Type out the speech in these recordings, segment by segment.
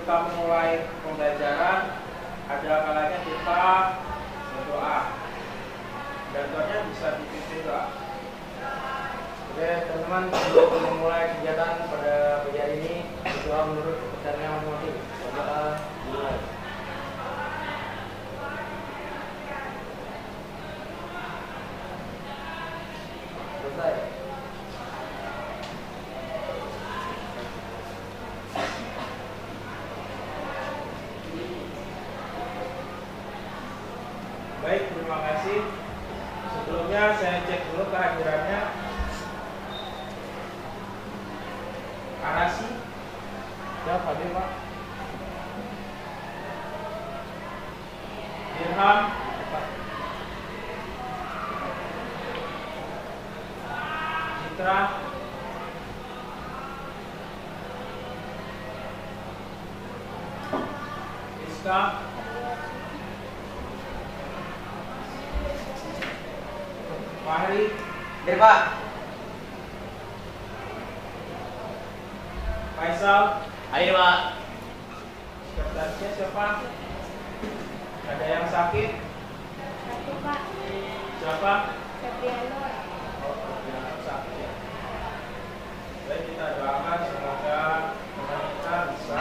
kita memulai pembelajaran, ada kalanya kita berdoa. Contohnya bisa dipimpin doa. Oke teman-teman, sebelum memulai kegiatan pada pagi hari ini, berdoa menurut kepercayaan masing-masing. Berdoa mulai. Selesai. Baik, terima kasih. Sebelumnya saya cek dulu kehadirannya. Arasi, Siap hadir Pak? Dirham, Citra, Rizka, Fahri, Hadir Pak. Faisal. Hadir Pak. Sekretarisnya siapa? Ada yang sakit? Satu Pak, Siapa? Febriano. Oh, yang sakit ya. Baik, kita doakan semoga teman kita bisa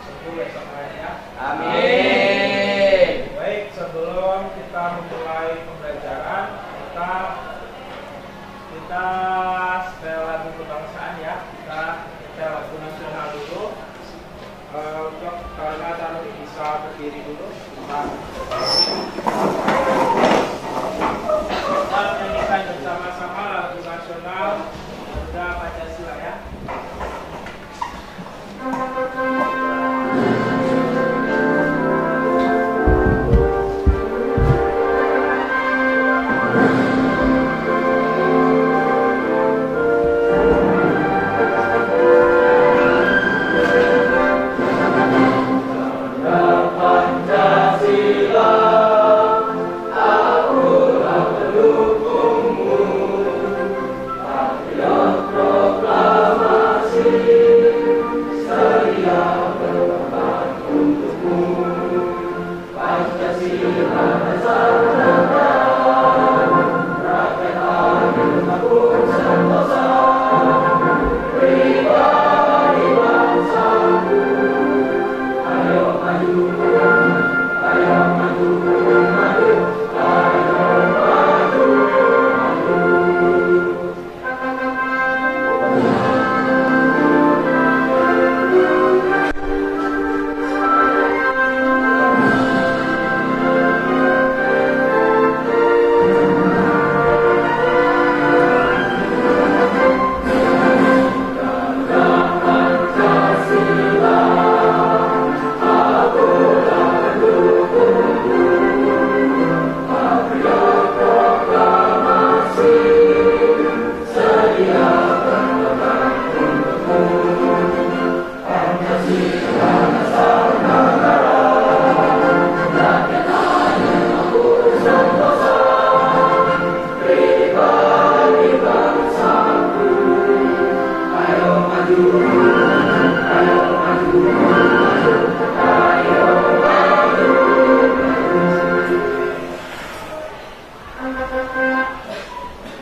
sembuh besok hari ya. Amin. Baik, sebelum kita memulai pembelajaran, kita setel lagu kebangsaan ya. Kita setel lagu nasional dulu. Untuk karena tadi bisa berdiri dulu. Kita menyanyikan bersama-sama lagu nasional Garuda Pancasila ya.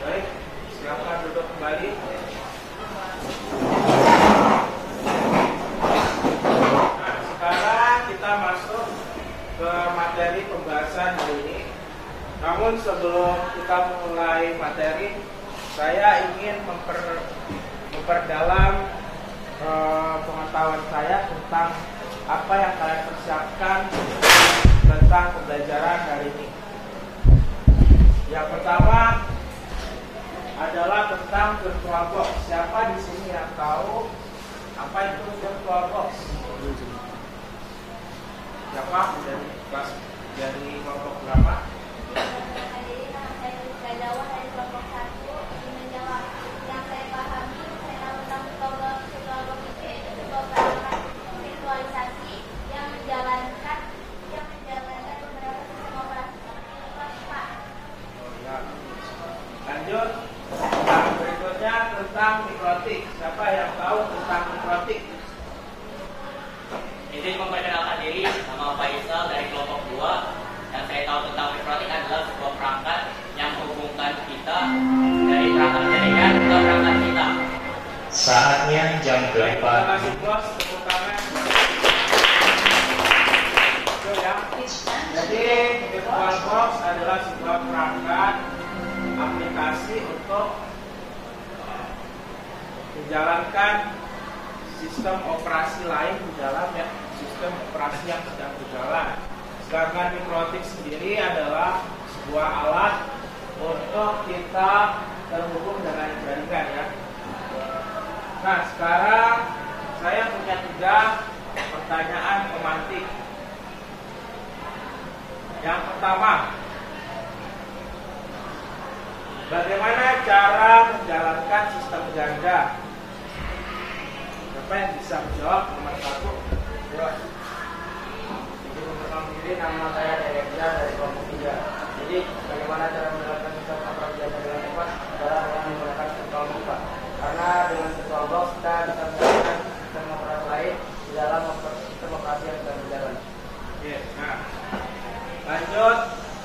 Baik, silakan duduk kembali. Nah, sekarang kita masuk ke materi pembahasan hari ini. Namun sebelum kita mulai materi, saya ingin memperdalam pengetahuan saya tentang apa yang kalian persiapkan tentang pembelajaran hari ini. Yang pertama adalah tentang virtual box. Siapa di sini yang tahu apa itu virtual box? Siapa dari kelas dari kelompok berapa? Saya jawab dari kelompok 1 ini menjawab. Yang saya pahami, saya tahu tentang virtual box itu yaitu sebuah perangkat virtualisasi yang menjalankan beberapa sistem operasi seperti Linux, Pak. Oh ya. Lanjut. Nah, berikutnya tentang mikrotik. Siapa yang tahu tentang mikrotik? Izin memperkenalkan diri, nama Faisal dari kelompok 2. Yang saya tahu tentang mikrotik adalah sebuah perangkat yang menghubungkan kita dari perangkat jaringan ke perangkat kita. Saatnya jam 8. Terima kasih bos, tepuk tangan. Oke ya. Jadi virtual box adalah sebuah perangkat aplikasi untuk menjalankan sistem operasi lain di dalam ya, sistem operasi yang sedang berjalan. Sedangkan mikrotik sendiri adalah sebuah alat untuk kita terhubung dengan jaringan ya. Nah, sekarang saya punya 3 pertanyaan pemantik. Yang pertama, bagaimana cara menjalankan sistem ganda? Siapa yang bisa menjawab? Nomor 1. Bos. Izin memperkenalkan diri, nama saya Dereka dari kelompok 3. Jadi bagaimana cara menjalankan sistem operasi jaringan dengan cepat adalah dengan menggunakan virtual box, Pak. Karena dengan virtual box kita bisa menjalankan sistem operasi lain di dalam sistem operasi yang sedang berjalan. Oke, nah lanjut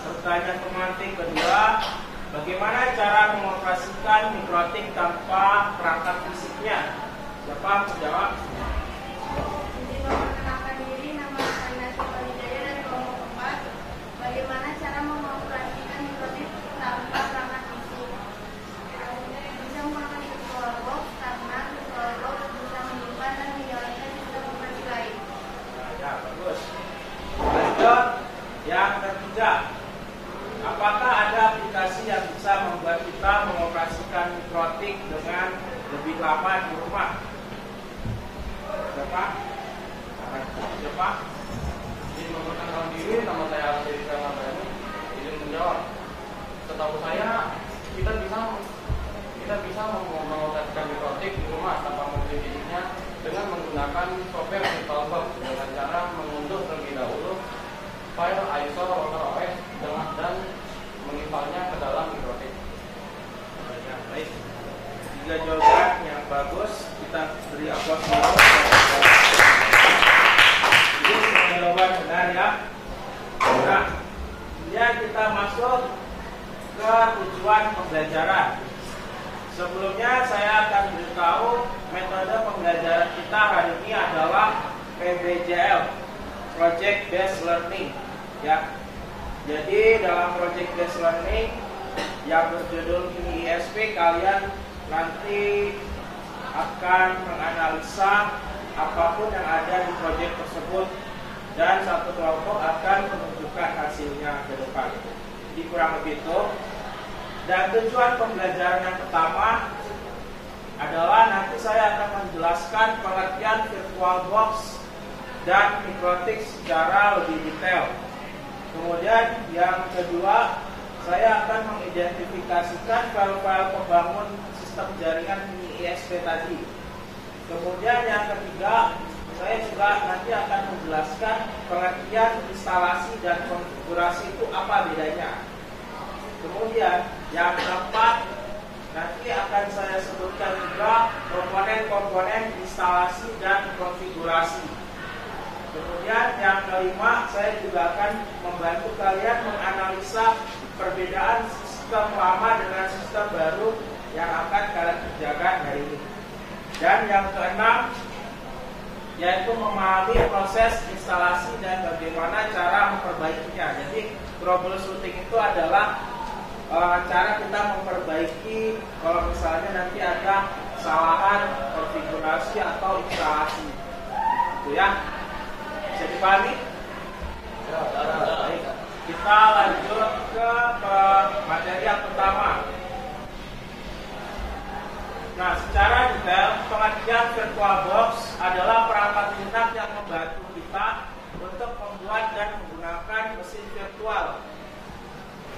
pertanyaan pemantik kedua. Bagaimana cara mengoperasikan mikrotik tanpa perangkat fisiknya? Siapa menjawab? Izin memperkenalkan diri, nama saya Sukawijaya dari kelompok 4. Bagaimana cara mengoperasikan mikrotik tanpa perangkat fisik? Bisa menggunakan virtual box karena virtual box bisa menyimpan dan menjalankan sistem operasi lain. Nah, ya bagus. Lanjut yang ketiga. Apakah ada aplikasi yang bisa membuat kita mengoperasikan mikrotik dengan lebih lama di rumah? Siapa? Siapa? Izin memperkenalkan diri, nama saya Alfred Ramadhani. Izin menjawab. Setahu saya kita bisa mengoperasikan mikrotik di rumah tanpa membeli fisiknya dengan menggunakan software virtual box dengan cara mengunduh terlebih dahulu file ISO Router OS dan menginstalnya ke dalam mikrotik. Ya, baik. 3 jawaban yang bagus, kita beri aplaus dulu. Ini semua jawaban benar ya. Nah, kemudian kita masuk ke tujuan pembelajaran. Sebelumnya saya akan beritahu metode pembelajaran kita hari ini adalah PBJL, Project Based Learning ya. Jadi dalam Project Based Learning yang berjudul Mini ISP, kalian nanti akan menganalisa apapun yang ada di proyek tersebut dan satu kelompok akan menunjukkan hasilnya ke depan. Jadi kurang lebih itu. Dan tujuan pembelajaran yang pertama adalah nanti saya akan menjelaskan pengertian virtual box dan mikrotik secara lebih detail. Kemudian yang kedua, saya akan mengidentifikasikan file-file pembangun sistem jaringan mini ISP tadi. Kemudian yang ketiga, saya juga nanti akan menjelaskan pengertian instalasi dan konfigurasi itu apa bedanya. Kemudian yang keempat, nanti akan saya sebutkan juga komponen-komponen instalasi dan konfigurasi. Kemudian yang kelima, saya juga akan membantu kalian menganalisa perbedaan sistem lama dengan sistem baru yang akan kalian kerjakan hari ini. Dan yang keenam, yaitu memahami proses instalasi dan bagaimana cara memperbaikinya. Jadi troubleshooting itu adalah cara kita memperbaiki kalau misalnya nanti ada kesalahan konfigurasi atau instalasi. Itu ya. Bisa dipahami? Baik. Kita lanjut ke materi yang pertama. Nah, secara detail, pengertian virtual box adalah perangkat lunak yang membantu kita untuk membuat dan menggunakan mesin virtual.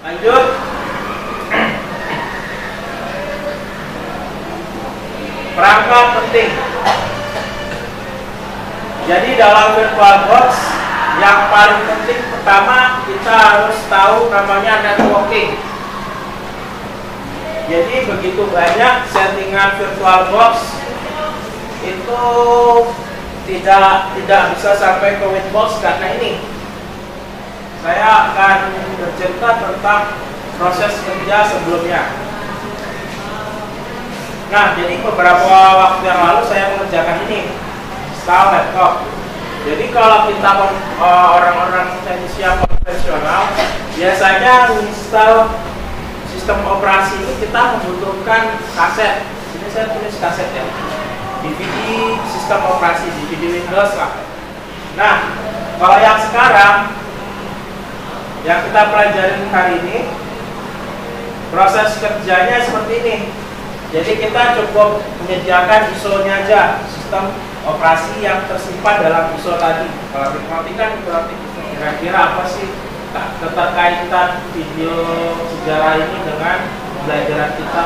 Lanjut. Perangkat penting. Jadi dalam virtual box yang paling penting pertama kita harus tahu namanya networking. Jadi begitu banyak settingan virtual box itu tidak bisa sampai ke Winbox karena ini saya akan bercerita tentang proses kerja sebelumnya. Nah, jadi beberapa waktu yang lalu saya mengerjakan ini, install laptop. Jadi kalau kita orang-orang teknisi konvensional, biasanya install sistem operasi ini kita membutuhkan kaset. Ini saya tulis kaset ya. DVD sistem operasi, DVD Windows lah. Nah, kalau yang sekarang yang kita pelajari hari ini, proses kerjanya seperti ini. Jadi kita cukup menyediakan ISO-nya aja, sistem operasi yang tersimpan dalam ISO tadi. Kalau informatika kan berarti kira-kira apa sih keterkaitan video sejarah ini dengan pembelajaran kita.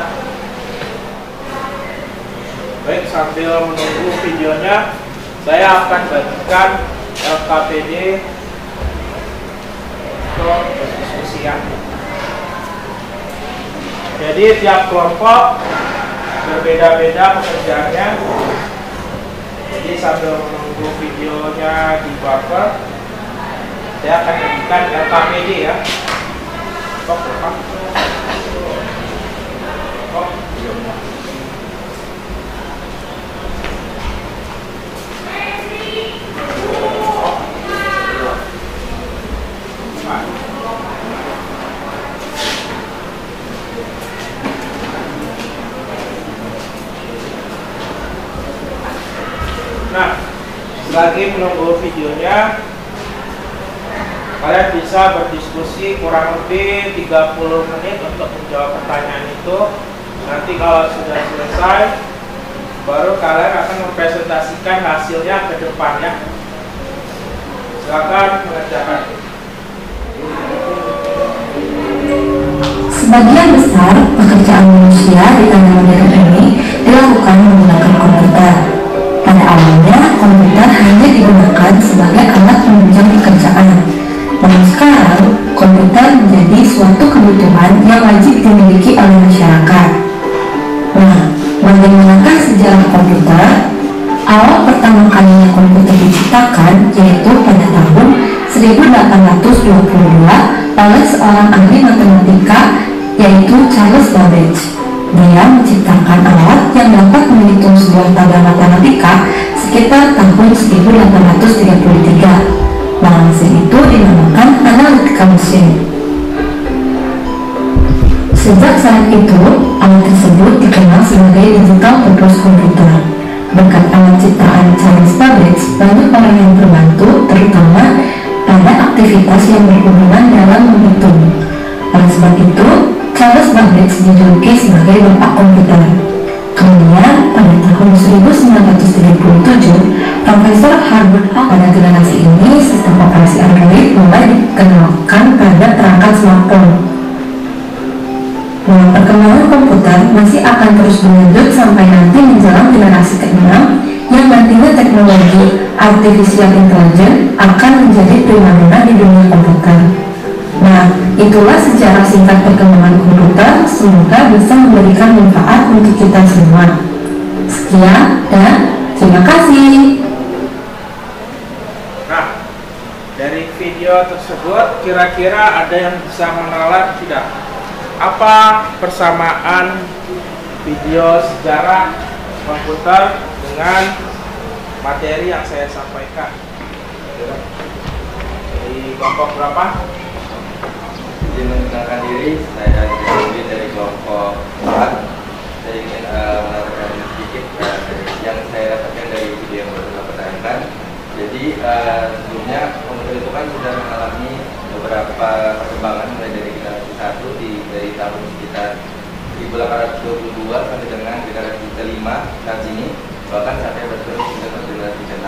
Baik, sambil menunggu videonya, saya akan bagikan LKPD untuk berdiskusian. Jadi tiap kelompok berbeda-beda pekerjaannya. Jadi sambil menunggu videonya di buffer, saya akan bagikan LKPD ya. Nah, selagi menunggu videonya, kalian bisa berdiskusi kurang lebih 30 menit untuk menjawab pertanyaan itu. Nanti kalau sudah selesai, baru kalian akan mempresentasikan hasilnya ke depannya. Silakan mengerjakan. Sebagian besar pekerjaan manusia di era modern ini dilakukan menggunakan komputer. Pada awalnya, komputer hanya digunakan sebagai alat penunjang pekerjaan. Namun sekarang, komputer menjadi suatu kebutuhan yang wajib dimiliki oleh masyarakat. Nah, bagaimanakah sejarah komputer? Awal pertama kalinya komputer diciptakan yaitu pada tahun 1822 oleh seorang ahli matematika yaitu Charles Babbage. Dia menciptakan alat yang dapat menghitung sebuah tabel matematika sekitar tahun 1833. Nah, mesin itu dinamakan analytical machine. Sejak saat itu, alat tersebut dikenal sebagai digital purpose computer. Berkat alat ciptaan Charles Babbage, banyak orang yang terbantu, terutama pada aktivitas yang berhubungan dalam menghitung. Oleh sebab itu, Charles Babbage dijuluki sebagai bapak komputer. Kemudian, pada tahun 1937, Profesor Harvard pada generasi ini, sistem operasi Android mulai dikenalkan pada perangkat smartphone. Nah, perkembangan komputer masih akan terus berlanjut sampai nanti menjelang generasi ke-6, yang nantinya teknologi artificial intelligence akan menjadi primadona di dunia komputer. Nah, itulah sejarah singkat perkembangan komputer. Semoga bisa memberikan manfaat untuk kita semua. Sekian dan terima kasih. Nah, dari video tersebut kira-kira ada yang bisa mengenal tidak? Apa persamaan video sejarah komputer dengan materi yang saya sampaikan? Dari kelompok berapa? Izin mengenalkan diri, saya Dewi dari kelompok 4. Saya ingin menawarkan sedikit yang saya dapatkan dari video yang baru saya pertanyaan. Jadi sebelumnya komputer itu kan sudah mengalami beberapa perkembangan mulai dari generasi 1 dari tahun sekitar 1822 sampai dengan generasi ke-5 saat ini, bahkan sampai berterus hingga generasi ke-6.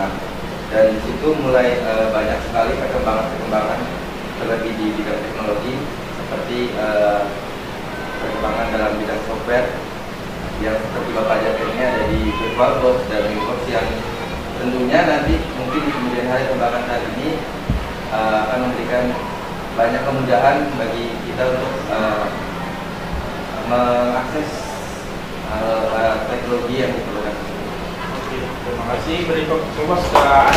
Dan di situ mulai banyak sekali perkembangan terlebih di bidang teknologi seperti perkembangan dalam bidang software yang seperti Bapak ajarkan ini ada di VirtualBox dan Winbox yang tentunya nanti mungkin di kemudian hari perkembangan saat ini akan memberikan banyak kemudahan bagi kita untuk mengakses teknologi yang diperlukan. Oke, terima Masih beri fokus ke nah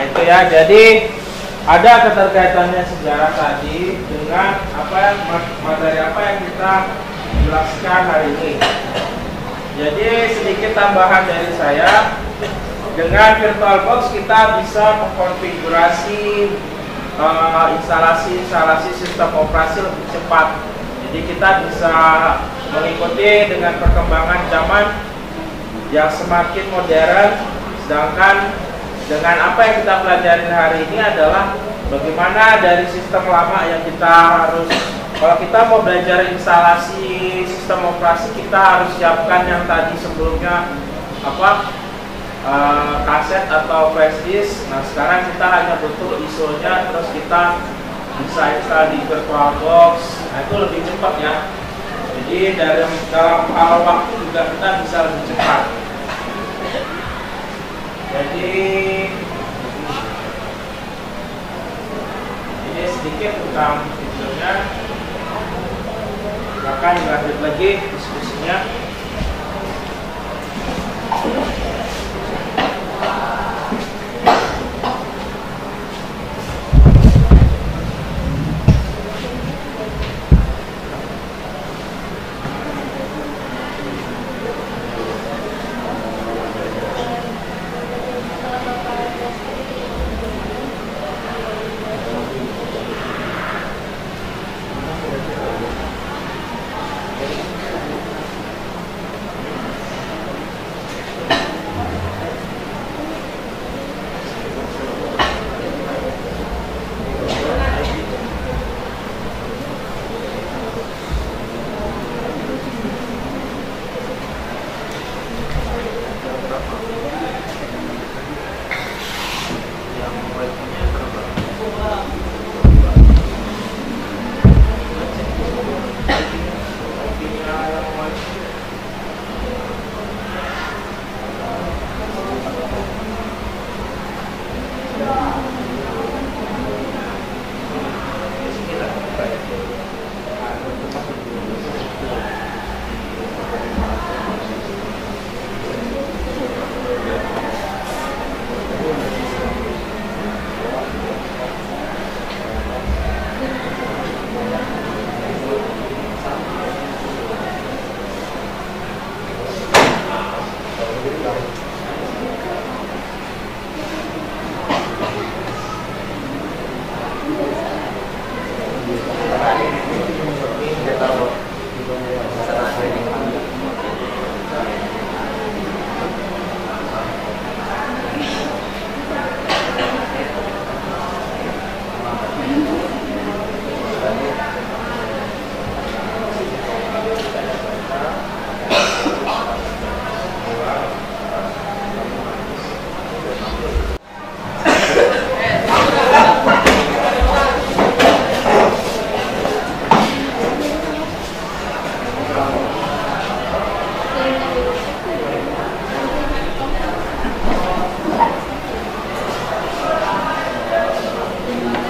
itu ya, jadi ada keterkaitannya sejarah tadi dengan materi apa yang kita jelaskan hari ini. Jadi sedikit tambahan dari saya, dengan VirtualBox kita bisa mengkonfigurasi instalasi sistem operasi lebih cepat. Jadi kita bisa mengikuti dengan perkembangan zaman yang semakin modern, sedangkan dengan apa yang kita pelajari hari ini adalah bagaimana dari sistem lama yang kita harus, kalau kita mau belajar instalasi sistem operasi, kita harus siapkan yang tadi sebelumnya kaset atau flash disk. Nah sekarang kita hanya butuh ISO-nya, terus kita bisa install di VirtualBox. Nah itu lebih cepat ya. Jadi dalam hal waktu juga kita bisa lebih cepat. Jadi ini sedikit tentang videonya. Akan dilanjut lagi diskusinya.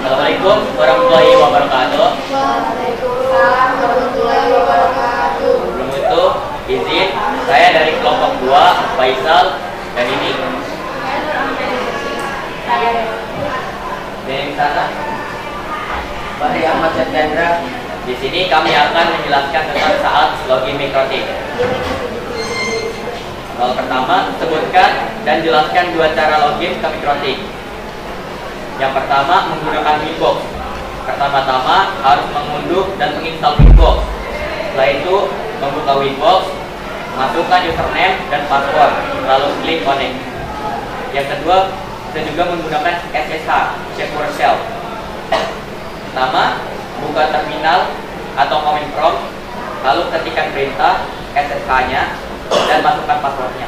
Assalamualaikum warahmatullahi wabarakatuh. Waalaikumsalam warahmatullahi wabarakatuh. Sebelum itu, izin saya dari kelompok 2, Faisal, dan ini dari sana Bahri Ahmad Chandra. Di sini kami akan menjelaskan tentang saat login mikrotik. Hal pertama, sebutkan dan jelaskan 2 cara login ke mikrotik. Yang pertama, menggunakan Winbox. Pertama-tama harus mengunduh dan menginstal Winbox. Setelah itu, membuka Winbox, masukkan username dan password, lalu klik connect. Yang kedua, kita juga menggunakan SSH, Secure Shell. Pertama, buka terminal atau command prompt, lalu ketikkan perintah SSH-nya dan masukkan passwordnya.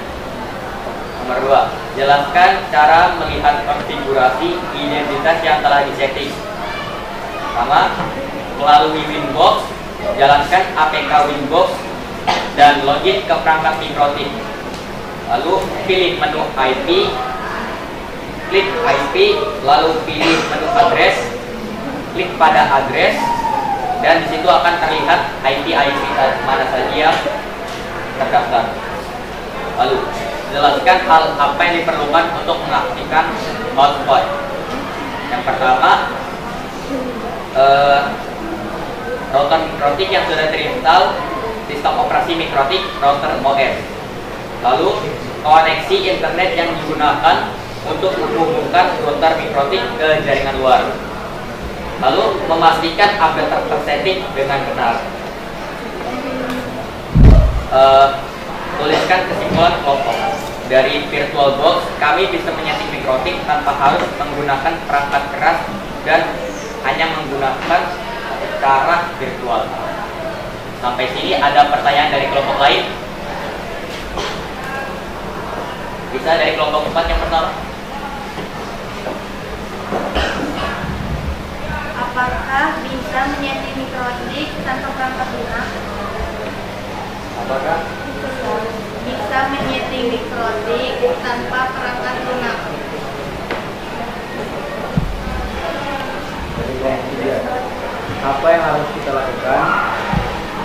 Nomor 2, jelaskan cara melihat konfigurasi identitas yang telah disetting. Pertama, melalui Winbox, jalankan APK Winbox dan login ke perangkat mikrotik. Lalu pilih menu IP, klik IP, lalu pilih menu address, klik pada address, dan disitu akan terlihat IP mana saja yang terdaftar. Lalu, jelaskan hal apa yang diperlukan untuk mengaktifkan hotspot. Yang pertama, router mikrotik yang sudah terinstall sistem operasi mikrotik router OS. Lalu, koneksi internet yang digunakan untuk menghubungkan router mikrotik ke jaringan luar. Lalu, memastikan update tersetting dengan benar. Tuliskan kesimpulan kelompok. Dari VirtualBox, kami bisa menyeting mikrotik tanpa harus menggunakan perangkat keras dan hanya menggunakan cara virtual. Sampai sini ada pertanyaan dari kelompok lain? Bisa dari kelompok 4 yang pertama. Apakah bisa menyeting mikrotik tanpa perangkat lunak? Apakah Bisa menyeting mikrotik tanpa perangkat lunak. dari kelompok 3? Apa yang harus kita lakukan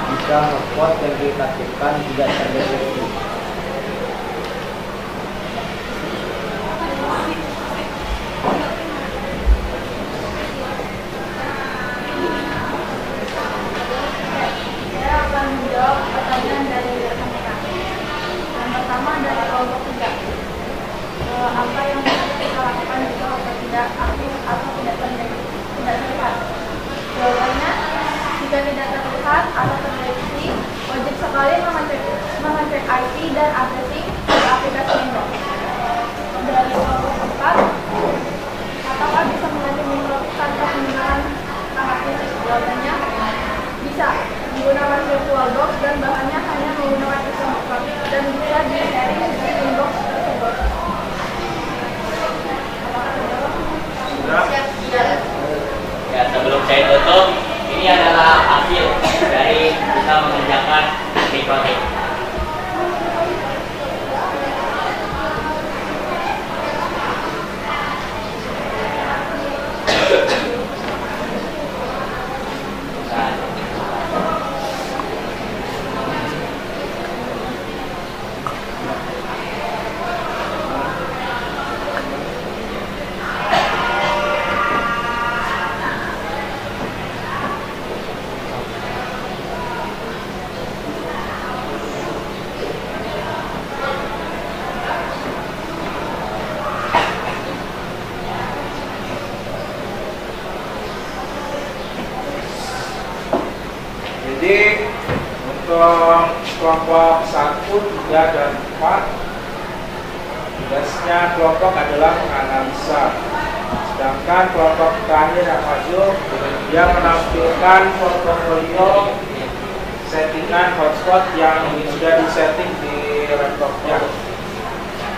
jika hotspot yang kita aktifkan tidak terdeteksi? Saya akan menjawab pertanyaan dari rekan-rekan. Yang pertama dari kelompok 3. Apa yang harus kita lakukan jika hotspot tidak aktif atau tidak terlihat? Jawabannya, jika tidak terlihat atau terdeteksi, wajib sekali mengecek IP dan addressing di aplikasi Windows. Dari kelompok 4, apakah bisa menyeting mikrotik tanpa penggunaan perangkat fisik? Jawabannya, bisa. Menggunakan VirtualBox dan bahannya hanya menggunakan sistem mikrotik dan bisa di-sharing di inbox tersebut. Siap. Ya, sebelum saya tutup, ini adalah hasil dari kita mengerjakan mikrotik. Jadi untuk kelompok 1, 3, dan 4 tugasnya kelompok adalah menganalisa. Sedangkan kelompok terakhir yang maju, dia menampilkan portofolio settingan hotspot yang sudah disetting di laptopnya.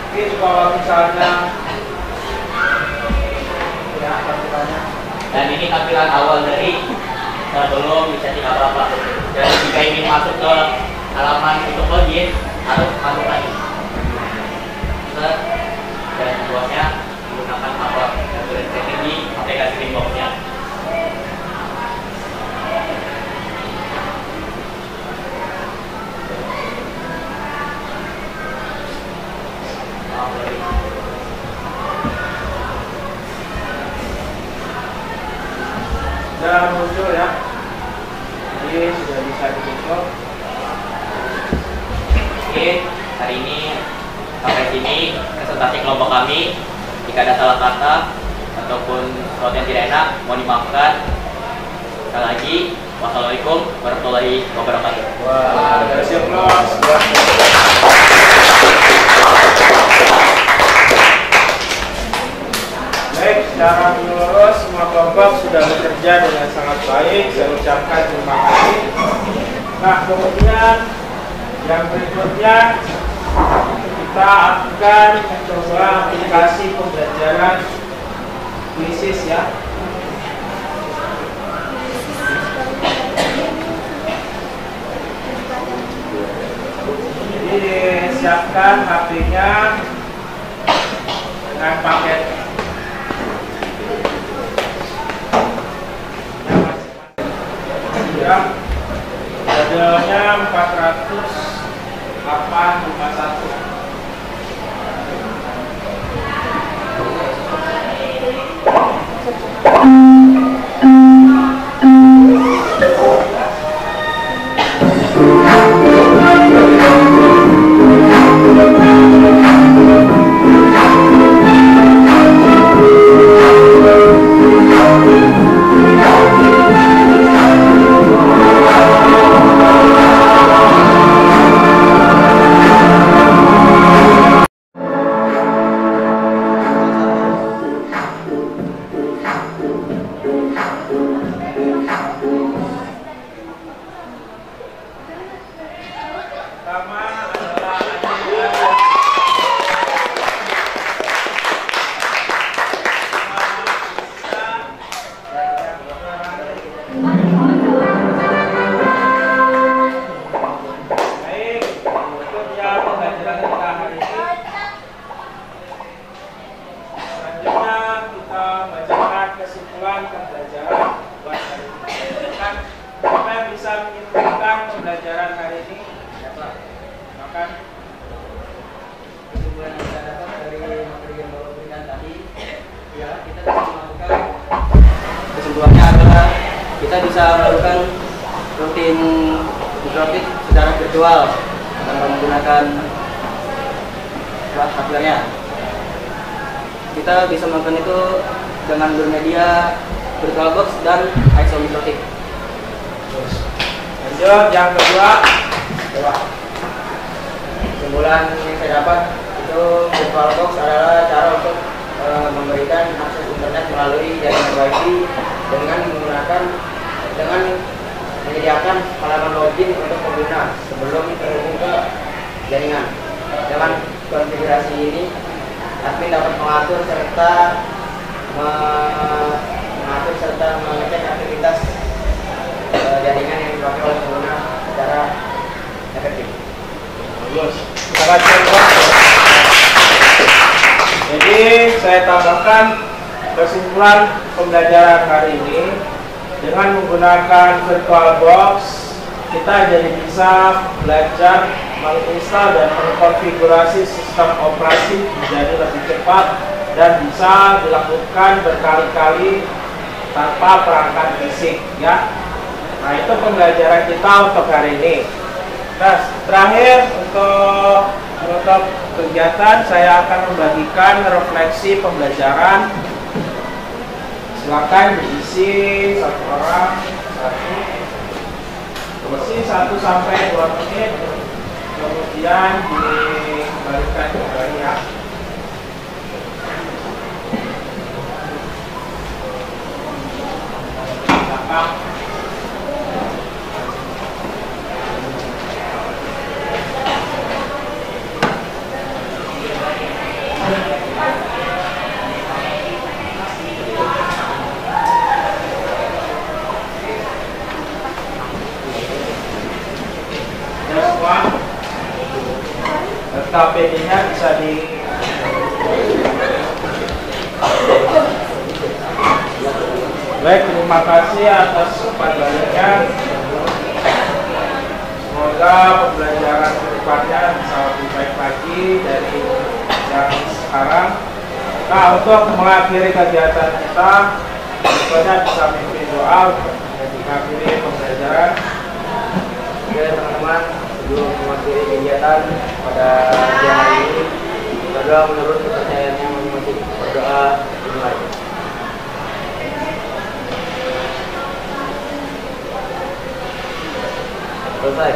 Mungkin kalau misalnya ya tampilannya. Dan ini tampilan awal dari sebelum disetting apa-apa. Dan jika ingin masuk ke halaman untuk login, harus masuk lagi. Dan buatnya menggunakan password yang sudah disetting di aplikasi Windows-nya. Sudah muncul ya, jadi sudah bisa ditutup. Oke, hari ini sampai sini presentasi kelompok kami. Jika ada salah kata ataupun sesuatu yang tidak enak, mohon dimaafkan. Sekali lagi, wassalamualaikum warahmatullahi wabarakatuh. Wah, ada siap los. Baik, secara menyeluruh semua kelompok sudah bekerja dengan sangat baik. Saya ucapkan terima kasih. Nah, kemudian yang berikutnya kita akan mencoba aplikasi pembelajaran krisis ya. Jadi disiapkan HP-nya dengan paket ya, modelnya 40851. kesimpulan pembelajaran buat hari ini. Kan siapa yang bisa menyimpulkan pembelajaran hari ini? Makan. Kesimpulan yang kita dapat dari materi yang bapak berikan tadi, ya kita bisa melakukan, kesimpulannya adalah kita bisa melakukan rutin mikrotik secara virtual tanpa menggunakan hardware-nya. Kita bisa melakukan itu dengan bermedia VirtualBox dan isometric. Lanjut yang kedua. Kesimpulan yang saya dapat itu VirtualBox adalah cara untuk memberikan akses internet melalui jaringan WiFi dengan menyediakan halaman login untuk pengguna sebelum terhubung ke jaringan. Dengan konfigurasi ini, admin dapat mengatur serta mengecek aktivitas jaringan yang dipakai oleh pengguna secara efektif. Bagus. Jadi saya tambahkan kesimpulan pembelajaran hari ini, dengan menggunakan VirtualBox kita jadi bisa belajar menginstal dan mengkonfigurasi sistem operasi menjadi lebih cepat dan bisa dilakukan berkali-kali tanpa perangkat fisik, ya. Nah, itu pembelajaran kita untuk hari ini. Nah, terakhir untuk kegiatan saya akan membagikan refleksi pembelajaran. Silakan diisi satu orang isi 1 sampai 2 menit, kemudian dikembalikan kembali, ya. KPD-nya bisa di baik, terima kasih atas kepadanya. Semoga pembelajaran kedepannya bisa lebih baik lagi dari yang sekarang. Nah, untuk mengakhiri kegiatan kita, tentunya bisa memimpin doa untuk mengakhiri pembelajaran. Oke teman-teman, sebelum mengakhiri kegiatan pada siang hari ini, berdoa menurut kepercayaan yang masing-masing. Berdoa dimulai. Selesai.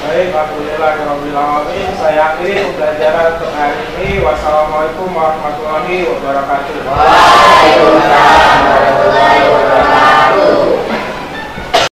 Baik, alhamdulillahirobbilalamin. Saya akhiri pembelajaran untuk hari ini. Wassalamualaikum warahmatullahi wabarakatuh. Waalaikumsalam warahmatullahi wabarakatuh.